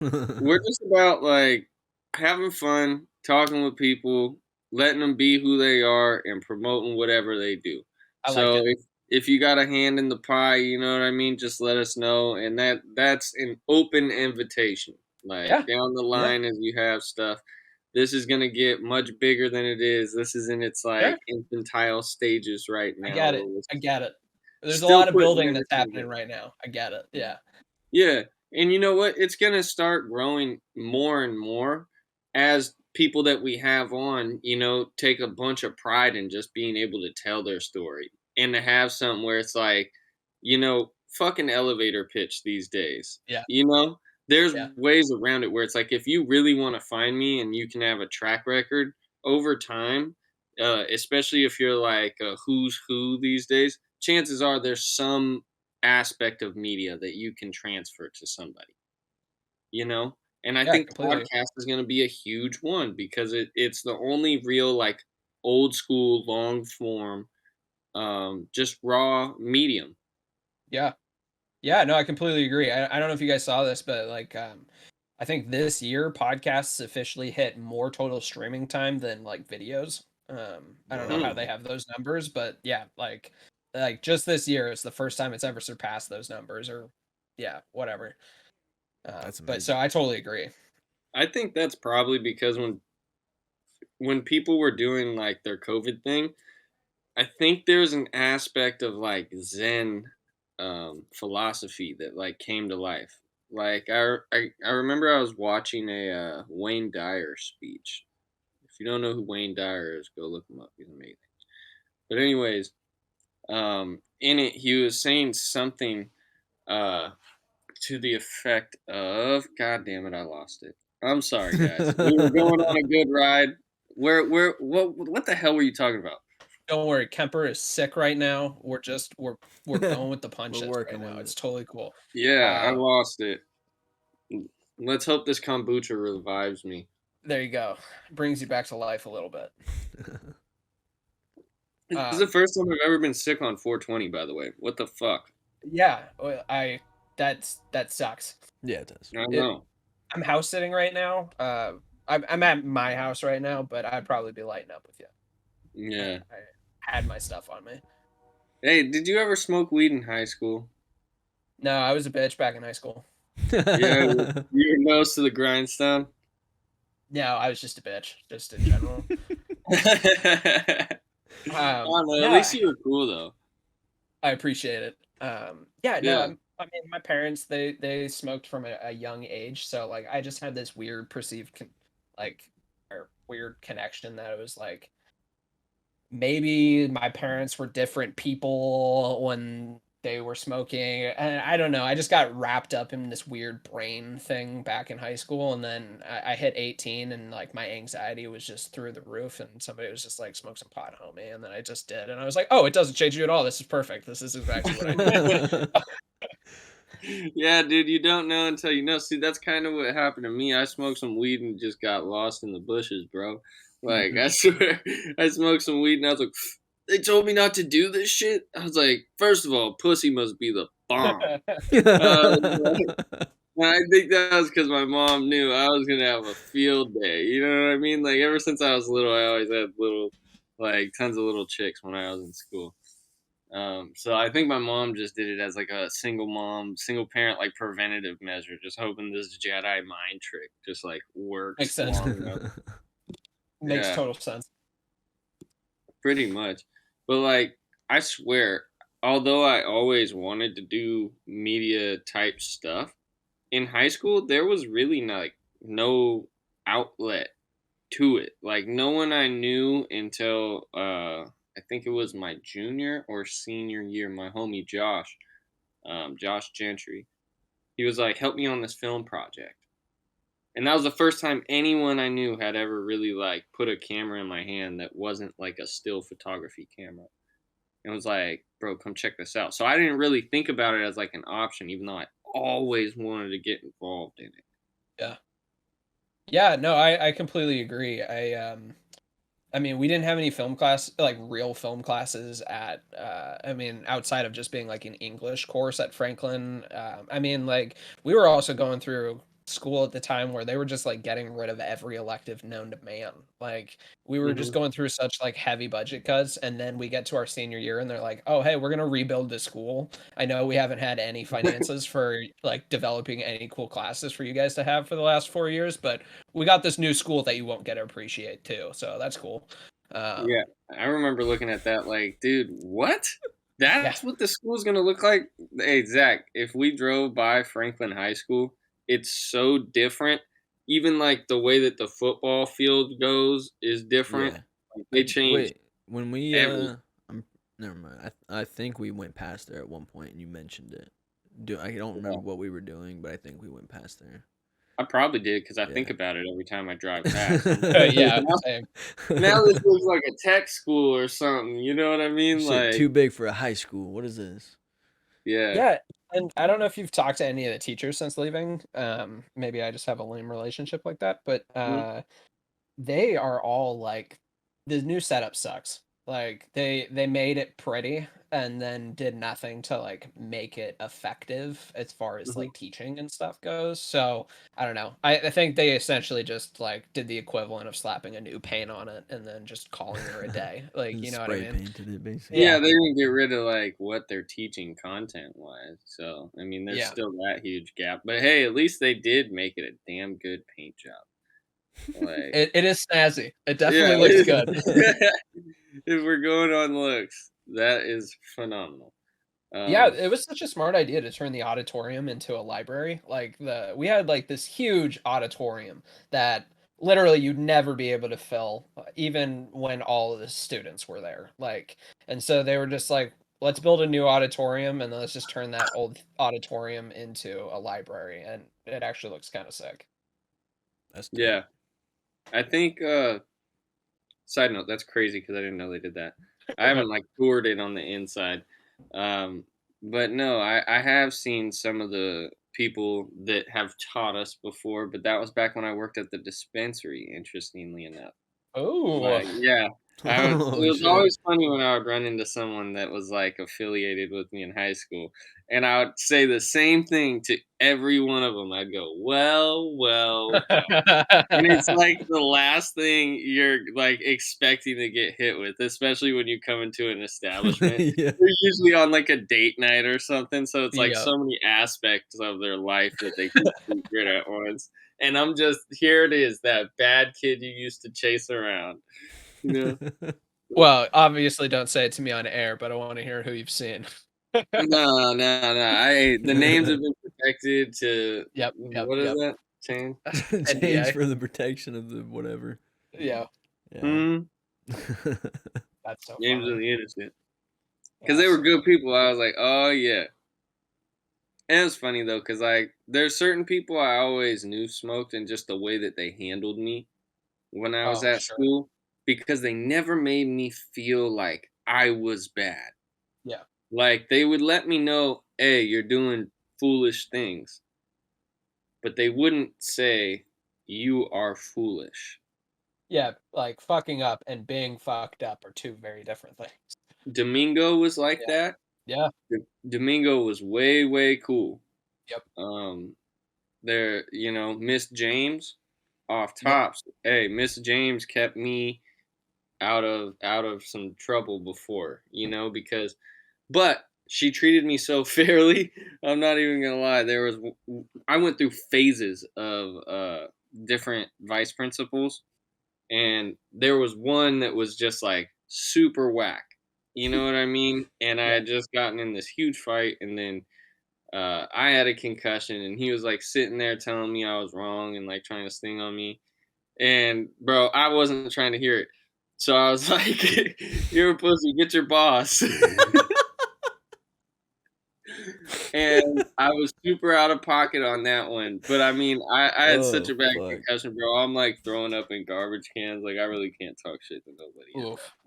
We're just about like having fun, talking with people, letting them be who they are, and promoting whatever they do. I like So it. if you got a hand in the pie, you know what I mean, just let us know, and that's an open invitation. Like Yeah. down the Yeah. line as you have stuff, this is gonna get much bigger than it is. This is in its Sure. like infantile stages right I now, get where it. we're I get it. There's a still lot of putting building that's everything happening together. right now. I get it. Yeah. Yeah, and you know what? It's gonna start growing more and more as people that we have on, take a bunch of pride in just being able to tell their story and to have something where it's like, fucking elevator pitch these days. Yeah. There's Yeah. ways around it where it's like if you really want to find me and you can have a track record over time, especially if you're like a who's who these days, chances are there's some aspect of media that you can transfer to somebody, you know? And I Yeah, think completely. podcast is going to be a huge one because it's the only real like old school long form just raw medium. Yeah. Yeah, no, I completely agree. I don't know if you guys saw this, but like I think this year podcasts officially hit more total streaming time than like videos. I don't know how Hmm. they have those numbers, but yeah, like just this year it's the first time it's ever surpassed those numbers or yeah, whatever. That's But so amazing. I totally agree. I think that's probably because when people were doing like their COVID thing, I think there's an aspect of like Zen philosophy that like came to life. Like I remember I was watching a Wayne Dyer speech. If you don't know who Wayne Dyer is, go look him up. He's amazing. But anyways, in it he was saying something uh, to the effect of, God damn it, I lost it. I'm sorry, guys. We were going on a good ride. What the hell were you talking about? Don't worry, Kemper is sick right now. We're going with the We're punches right working now. with It's it. totally cool. Yeah, I Uh, lost it. Let's hope this kombucha revives me. there you go. Brings you back to life a little bit. This is the Um, first time I've ever been sick on 420, by the way. What the fuck? yeah, that sucks. Yeah, it does. I It know. I'm house sitting right now. I'm at my house right now, but I'd probably be lighting up with you. Yeah. I had my stuff on me. Hey, did you ever smoke weed in high school? No, I was a bitch back in high school. Yeah, your nose to the grindstone. No, I was just a bitch, just in general. I don't know. At No, least you were cool though. I appreciate it. Yeah, no, Yeah. I mean, my parents they smoked from a young age, so like I just had this weird perceived like or weird connection that it was like maybe my parents were different people when they were smoking. And I don't know. I just got wrapped up in this weird brain thing back in high school. And then I hit 18 and like my anxiety was just through the roof. And somebody was just like, smoke some pot, homie. And then I just did. And I was like, oh, it doesn't change you at all. This is perfect. This is exactly what I need. Yeah, dude, you don't know until you know. See, that's kind of what happened to me. I smoked some weed and just got lost in the bushes, bro. Like, Mhm. I swear, I smoked some weed and I was like, they told me not to do this shit. I was like, first of all, pussy must be the bomb. And I think that was because my mom knew I was gonna have a field day. You know what I mean? Like ever since I was little, I always had like tons of little chicks when I was in school. So I think my mom just did it as like a single mom, single parent, like preventative measure, just hoping this Jedi mind trick just like Makes works sense. long enough. Makes Yeah, total sense. pretty much. But like, I swear, although I always wanted to do media type stuff in high school, there was really like no outlet to it. Like no one I knew until I think it was my junior or senior year. My homie Josh, Josh Gentry, he was like, "Help me on this film project," and that was the first time anyone I knew had ever really like put a camera in my hand that wasn't like a still photography camera. And was like, "Bro, come check this out." So I didn't really think about it as like an option, even though I always wanted to get involved in it. Yeah. Yeah, no, I completely agree. I mean, we didn't have any film class, like real film classes at, I mean, outside of just being like an English course at Franklin. I mean, like we were also going through school at the time where they were just like getting rid of every elective known to man. Like we were just Mhm. going through such like heavy budget cuts, and then we get to our senior year and they're like, "Oh, hey, we're gonna rebuild the school. I know we haven't had any finances for like developing any cool classes for you guys to have for the last 4 years, but we got this new school that you won't get to appreciate too. So that's cool." Yeah, I remember looking at that like, dude, what? Yeah. That's what the school's gonna look like? Hey, Zach, if we drove by Franklin High School, it's so different. Even like the way that the football field goes is different. Yeah. Like, they changed Wait, when we every. never mind. I think we went past there at one point and you mentioned it. I don't Yeah, remember what we were doing, but I think we went past there. I probably did because I Yeah. think about it every time I drive past. I'm like, Yeah, now, same. now this looks like a tech school or something. You know what I mean? Shit, Like, too big for a high school. What is this? yeah. Yeah, and I don't know if you've talked to any of the teachers since leaving. Maybe I just have a lame relationship like that, but Mhm. they are all like, the new setup sucks. Like they made it pretty and then did nothing to like make it effective as far as Mhm. like teaching and stuff goes. So I don't know. I think they essentially just like did the equivalent of slapping a new paint on it and then just calling her a day. Like, you Just know what I spray mean? painted it basically. Yeah, Yeah. they didn't get rid of, like, what they're teaching content-wise, so, I mean, there's Yeah. still that huge gap, but hey, at least they did make it a damn good paint job, like It is snazzy. It yeah, definitely looks good. if we're going on looks, that is phenomenal, Yeah, um, it was such a smart idea to turn the auditorium into a library. Like we had like this huge auditorium that literally you'd never be able to fill, even when all of the students were there. Like, and so they were just like, let's build a new auditorium and let's just turn that old auditorium into a library, and it actually looks kind of sick. That's dope. yeah, I think, side note, that's crazy because I didn't know they did that. I haven't, like, toured it on the inside, um, but no, I have seen some of the people that have taught us before, but that was back when I worked at the dispensary, interestingly enough. Oh, Like, yeah, it Oh was shit. always funny when I would run into someone that was, like, affiliated with me in high school, and I would say the same thing to every one of them. I'd go, "Well, well, well." And it's like the last thing you're, like, expecting to get hit with, especially when you come into an establishment. Yeah. They're usually on, like, a date night or something, so it's, like, yeah. so many aspects of their life that they keep secret at once, and I'm just here it is, that bad kid you used to chase around, you know? Well, obviously, don't say it to me on air, but I want to hear who you've seen. No, no, no, the names have been protected to Yep, yep, what is yep. that? Chain? Change NDA. for the protection of the whatever. Yeah, Yeah. Mhm. that's so Names of funny. the innocent. Because Yeah, they were so good people, I was like, "Oh, yeah." And it's funny though, cause like there's certain people I always knew smoked, and just the way that they handled me when I was oh, at sure. school, because they never made me feel like I was bad. Yeah. Like they would let me know, "Hey, you're doing foolish things," but they wouldn't say, "You are foolish." Yeah, like, fucking up and being fucked up are 2 very different things. Domingo was like Yeah. that. Yeah. Domingo was way, way cool. Yep. Um, there, Miss James, off Yep. tops. Hey, Miss James kept me out of some trouble before, because but she treated me so fairly. I'm not even gonna lie. I went through phases of different vice principals, and there was one that was just like super whack. You know what I mean? And I Yeah. had just gotten in this huge fight, and then I had a concussion, and he was like sitting there telling me I was wrong and like trying to sting on me. And bro, I wasn't trying to hear it. So I was like, "You're a pussy. Get your boss." And I was super out of pocket on that one. But I mean, I had such Oh a bad fuck. concussion, bro. I'm like throwing up in garbage cans. Like I really can't talk shit to nobody. Oof.